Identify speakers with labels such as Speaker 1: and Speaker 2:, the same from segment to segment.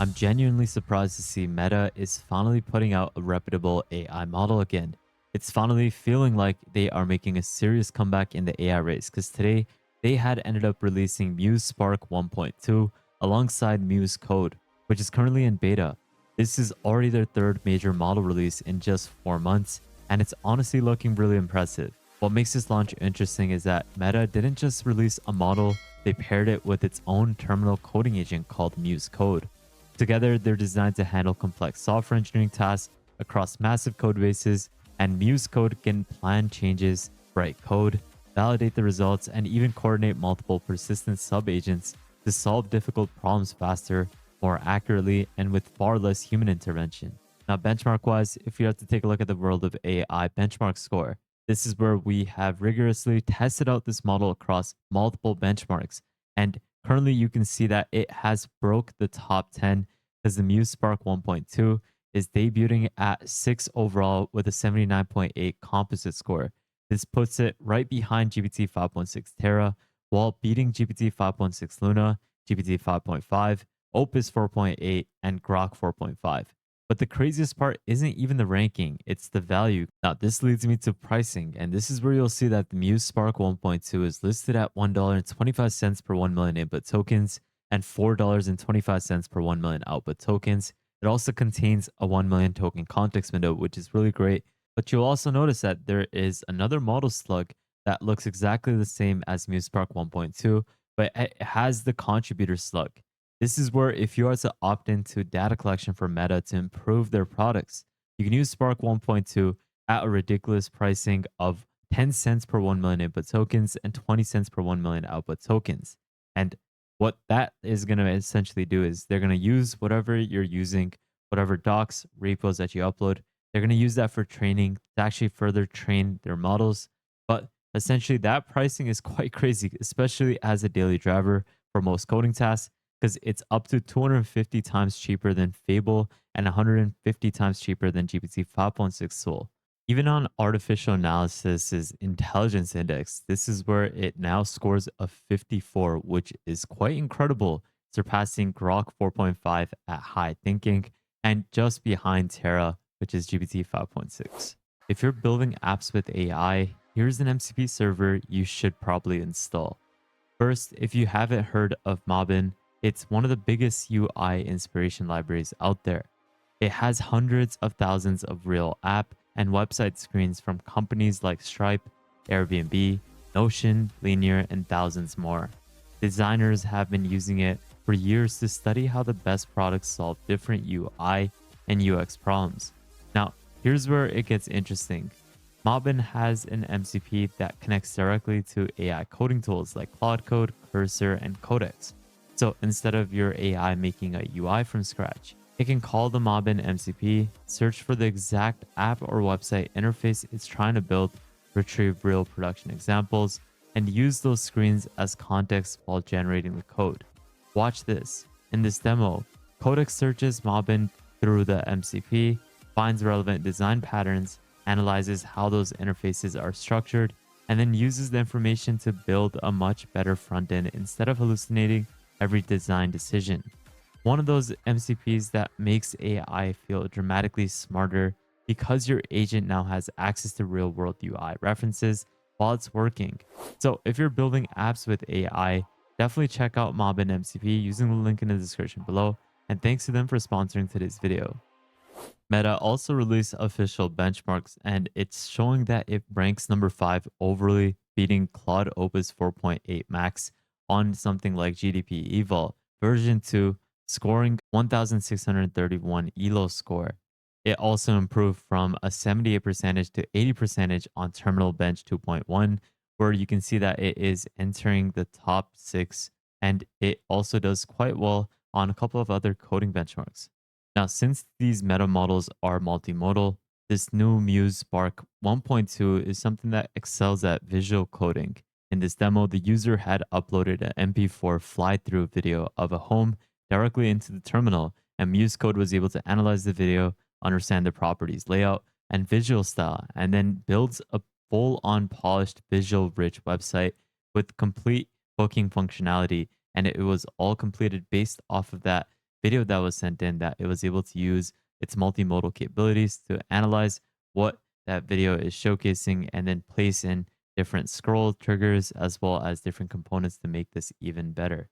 Speaker 1: I'm genuinely surprised to see Meta is finally putting out a reputable AI model again. It's finally feeling like they are making a serious comeback in the AI race because today they had ended up releasing Muse Spark 1.2 alongside Muse Code, which is currently in beta. This is already their third major model release in just 4 months, and it's honestly looking really impressive. What makes this launch interesting is that Meta didn't just release a model, they paired it with its own terminal coding agent called Muse Code. Together, they're designed to handle complex software engineering tasks across massive code bases, and Muse Code can plan changes, write code, validate the results, and even coordinate multiple persistent sub-agents to solve difficult problems faster, more accurately, and with far less human intervention. Now, benchmark-wise, if you have to take a look at the world of AI benchmark score, this is where we have rigorously tested out this model across multiple benchmarks. And currently, you can see that it has broke the top 10 because the Muse Spark 1.2 is debuting at 6 overall with a 79.8 composite score. This puts it right behind GPT 5.6 Terra, while beating GPT 5.6 Luna, GPT 5.5, Opus 4.8, and Grok 4.5. But the craziest part isn't even the ranking, it's the value. Now, this leads me to pricing, and this is where you'll see that the Muse Spark 1.2 is listed at $1.25 per 1 million input tokens and $4.25 per 1 million output tokens. It also contains a 1 million token context window, which is really great. But you'll also notice that there is another model slug that looks exactly the same as Muse Spark 1.2, but it has the contributor slug. This is where if you are to opt into data collection for Meta to improve their products, you can use Spark 1.2 at a ridiculous pricing of 10 cents per 1 million input tokens and 20 cents per 1 million output tokens. And what that is going to essentially do is they're going to use whatever you're using, whatever docs, repos that you upload, they're going to use that for training to actually further train their models. But essentially, that pricing is quite crazy, especially as a daily driver for most coding tasks because it's up to 250 times cheaper than Fable and 150 times cheaper than GPT 5.6 Soul. Even on artificial analysis's intelligence index, this is where it now scores a 54, which is quite incredible, surpassing Grok 4.5 at high thinking and just behind Terra, which is GPT 5.6. If you're building apps with AI, here's an MCP server you should probably install. First, if you haven't heard of Mobbin, it's one of the biggest UI inspiration libraries out there. It has hundreds of thousands of real app and website screens from companies like Stripe, Airbnb, Notion, Linear, and thousands more. Designers have been using it for years to study how the best products solve different UI and UX problems. Now, here's where it gets interesting. Mobbin has an MCP that connects directly to AI coding tools like Claude Code, Cursor, and Codex. So instead of your AI making a UI from scratch, it can call the Mobbin MCP, search for the exact app or website interface it's trying to build, retrieve real production examples, and use those screens as context while generating the code. Watch this. In this demo, Codex searches Mobbin through the MCP, finds relevant design patterns, analyzes how those interfaces are structured, and then uses the information to build a much better front end instead of hallucinating every design decision. One of those MCPs that makes AI feel dramatically smarter because your agent now has access to real world UI references while it's working. So if you're building apps with AI, definitely check out Mobbin MCP using the link in the description below. And thanks to them for sponsoring today's video. Meta also released official benchmarks, and it's showing that it ranks number 5 overly, beating Claude Opus 4.8 Max on something like GDP Eval version 2, scoring 1631 ELO score. It also improved from a 78% to 80% on Terminal Bench 2.1, where you can see that it is entering the top 6, and it also does quite well on a couple of other coding benchmarks. Now, since these meta models are multimodal, this new Muse Spark 1.2 is something that excels at visual coding. In this demo, the user had uploaded an MP4 fly-through video of a home directly into the terminal, and Muse Code was able to analyze the video, understand the properties, layout, and visual style, and then builds a full-on polished visual-rich website with complete booking functionality, and it was all completed based off of that video that was sent in that it was able to use its multimodal capabilities to analyze what that video is showcasing and then place in different scroll triggers as well as different components to make this even better.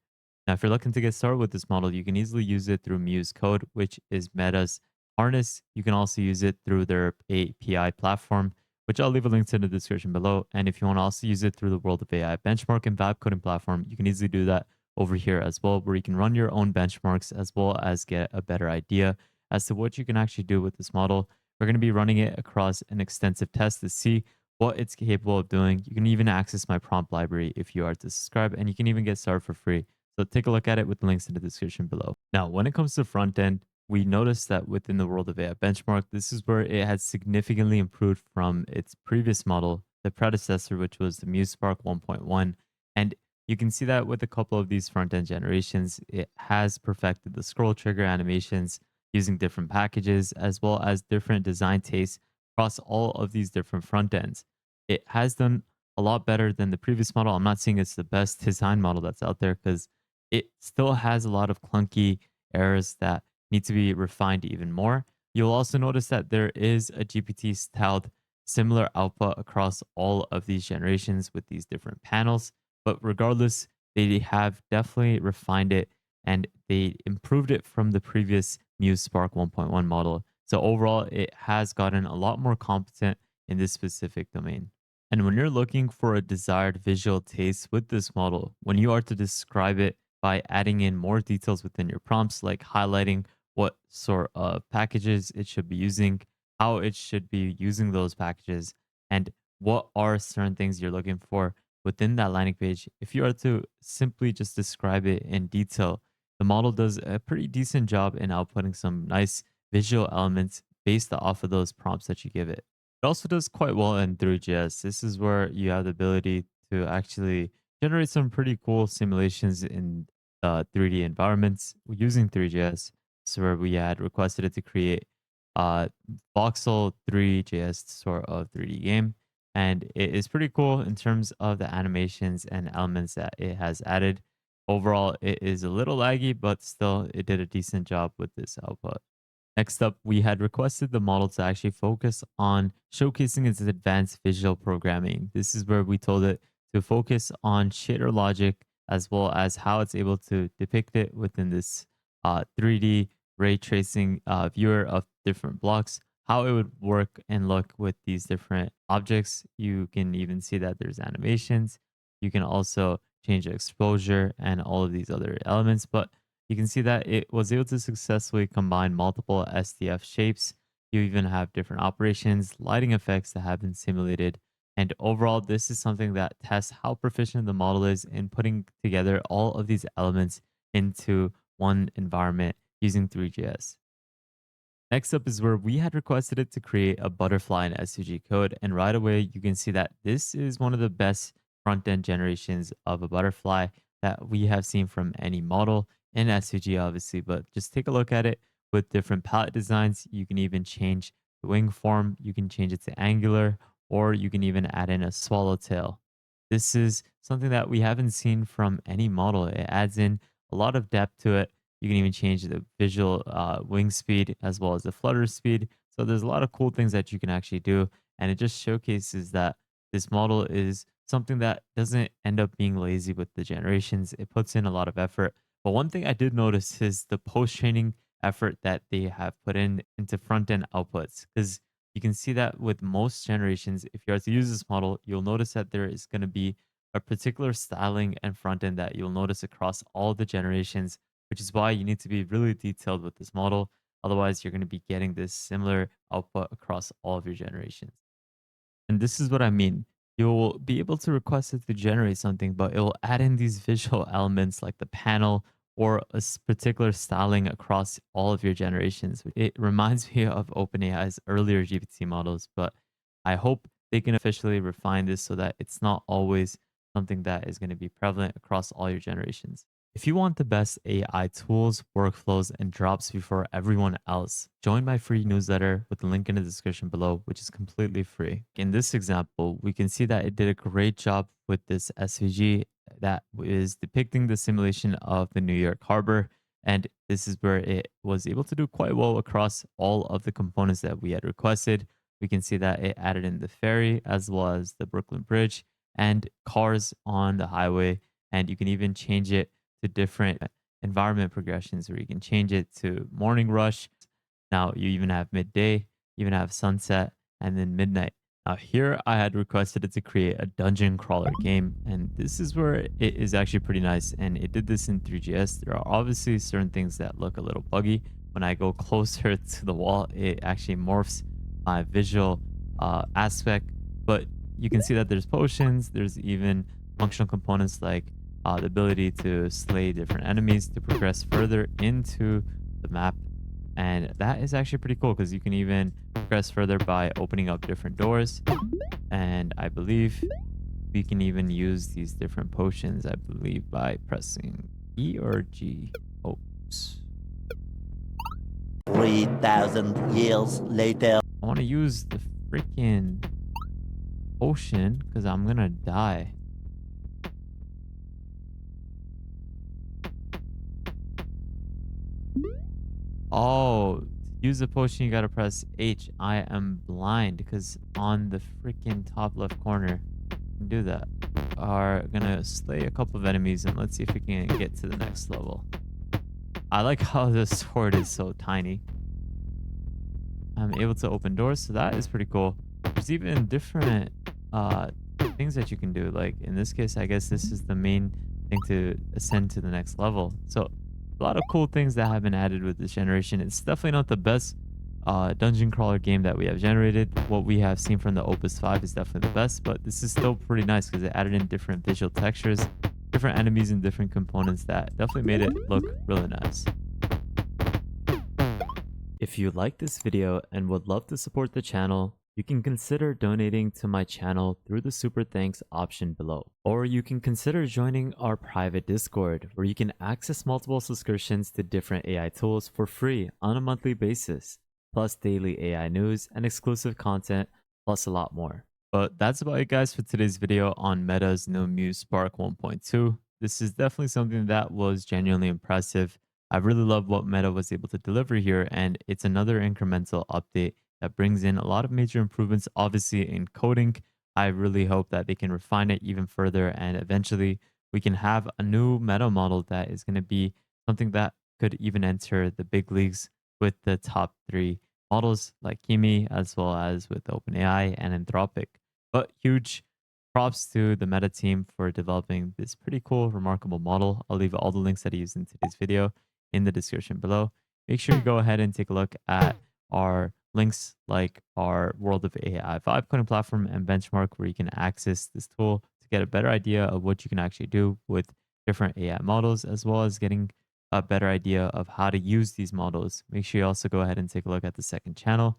Speaker 1: Now, if you're looking to get started with this model, you can easily use it through Muse Code, which is Meta's harness. You can also use it through their API platform, which I'll leave a link to in the description below. And if you want to also use it through the World of AI benchmark and vibe coding platform, you can easily do that over here as well, where you can run your own benchmarks as well as get a better idea as to what you can actually do with this model. We're going to be running it across an extensive test to see what it's capable of doing. You can even access my prompt library if you are to subscribe, and you can even get started for free. So take a look at it with the links in the description below. Now, when it comes to front end, we noticed that within the world of AI benchmark, this is where it has significantly improved from its previous model, the predecessor, which was the Muse Spark 1.1. And you can see that with a couple of these front end generations, it has perfected the scroll trigger animations using different packages as well as different design tastes across all of these different front ends. It has done a lot better than the previous model. I'm not saying it's the best design model that's out there because it still has a lot of clunky errors that need to be refined even more. You'll also notice that there is a GPT styled similar output across all of these generations with these different panels. But regardless, they have definitely refined it and they improved it from the previous Muse Spark 1.1 model. So overall, it has gotten a lot more competent in this specific domain. And when you're looking for a desired visual taste with this model, when you are to describe it by adding in more details within your prompts, like highlighting what sort of packages it should be using, how it should be using those packages, and what are certain things you're looking for within that landing page. If you are to simply just describe it in detail, the model does a pretty decent job in outputting some nice visual elements based off of those prompts that you give it. It also does quite well in 3GS. This is where you have the ability to actually generate some pretty cool simulations in 3D environments using 3GS. So where we had requested it to create a Voxel 3JS sort of 3D game. And it is pretty cool in terms of the animations and elements that it has added. Overall, it is a little laggy, but still, it did a decent job with this output. Next up, we had requested the model to actually focus on showcasing its advanced visual programming. This is where we told it to focus on shader logic as well as how it's able to depict it within this 3D ray tracing viewer of different blocks, how it would work and look with these different objects. You can even see that there's animations. You can also change the exposure and all of these other elements, but you can see that it was able to successfully combine multiple SDF shapes. You even have different operations, lighting effects that have been simulated. And overall, this is something that tests how proficient the model is in putting together all of these elements into one environment using 3GS. Next up is where we had requested it to create a butterfly in SVG code. And right away, you can see that this is one of the best front end generations of a butterfly that we have seen from any model in SVG, obviously. But just take a look at it with different palette designs. You can even change the wing form, you can change it to angular, or you can even add in a swallowtail. This is something that we haven't seen from any model. It adds in a lot of depth to it. You can even change the visual wing speed as well as the flutter speed. So there's a lot of cool things that you can actually do. And it just showcases that this model is something that doesn't end up being lazy with the generations. It puts in a lot of effort. But one thing I did notice is the post training effort that they have put in into front end outputs. Because you can see that with most generations, if you are to use this model, you'll notice that there is going to be a particular styling and front end that you'll notice across all the generations, which is why you need to be really detailed with this model. Otherwise, you're going to be getting this similar output across all of your generations. And this is what I mean. You'll be able to request it to generate something, but it will add in these visual elements like the panel or a particular styling across all of your generations. It reminds me of OpenAI's earlier GPT models, but I hope they can officially refine this so that it's not always something that is going to be prevalent across all your generations. If you want the best AI tools, workflows, and drops before everyone else, join my free newsletter with the link in the description below, which is completely free. In this example, we can see that it did a great job with this SVG that is depicting the simulation of the New York Harbor. And this is where it was able to do quite well across all of the components that we had requested. We can see that it added in the ferry as well as the Brooklyn Bridge and cars on the highway. And you can even change it to different environment progressions where you can change it to morning rush. Now you even have midday, even have sunset, and then midnight. Now here I had requested it to create a dungeon crawler game, and this is where it is actually pretty nice. And it did this in 3GS. There are obviously certain things that look a little buggy. When I go closer to the wall, it actually morphs my visual aspect. But you can see that there's potions. There's even functional components like the ability to slay different enemies to progress further into the map. And that is actually pretty cool because you can even progress further by opening up different doors. And I believe we can even use these different potions, I believe, by pressing E or G. Oops.
Speaker 2: 3,000 years later.
Speaker 1: I want to use the freaking potion because I'm going to die. Oh, to use the potion, you gotta press H. I am blind because on the freaking top left corner, you can do that. Are gonna slay a couple of enemies and let's see if we can get to the next level. I like how the sword is so tiny. I'm able to open doors, so that is pretty cool. There's even different things that you can do. Like in this case, I guess this is the main thing to ascend to the next level. So a lot of cool things that have been added with this generation. It's definitely not the best dungeon crawler game that we have generated. What we have seen from the Opus 5 is definitely the best, but this is still pretty nice because it added in different visual textures, different enemies, and different components that definitely made it look really nice. If you like this video and would love to support the channel, you can consider donating to my channel through the super thanks option below. Or you can consider joining our private Discord where you can access multiple subscriptions to different AI tools for free on a monthly basis, plus daily AI news and exclusive content, plus a lot more. But that's about it guys for today's video on Meta's new Muse Spark 1.2. This is definitely something that was genuinely impressive. I really love what Meta was able to deliver here, and it's another incremental update that brings in a lot of major improvements, obviously in coding. I really hope that they can refine it even further, and eventually we can have a new meta model that is going to be something that could even enter the big leagues with the top three models like Kimi, as well as with OpenAI and Anthropic. But huge props to the Meta team for developing this pretty cool, remarkable model. I'll leave all the links that I used in today's video in the description below. Make sure you go ahead and take a look at our links like our World of AI vibe coding platform and benchmark where you can access this tool to get a better idea of what you can actually do with different AI models, as well as getting a better idea of how to use these models. Make sure you also go ahead and take a look at the second channel.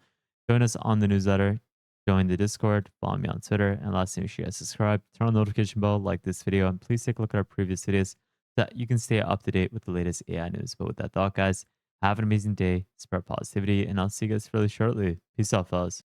Speaker 1: Join us on the newsletter, join the Discord, follow me on Twitter, and lastly, make sure you guys subscribe, turn on the notification bell, like this video, and please take a look at our previous videos so that you can stay up to date with the latest AI news. But with that thought, guys, have an amazing day, spread positivity, and I'll see you guys really shortly. Peace out, fellas.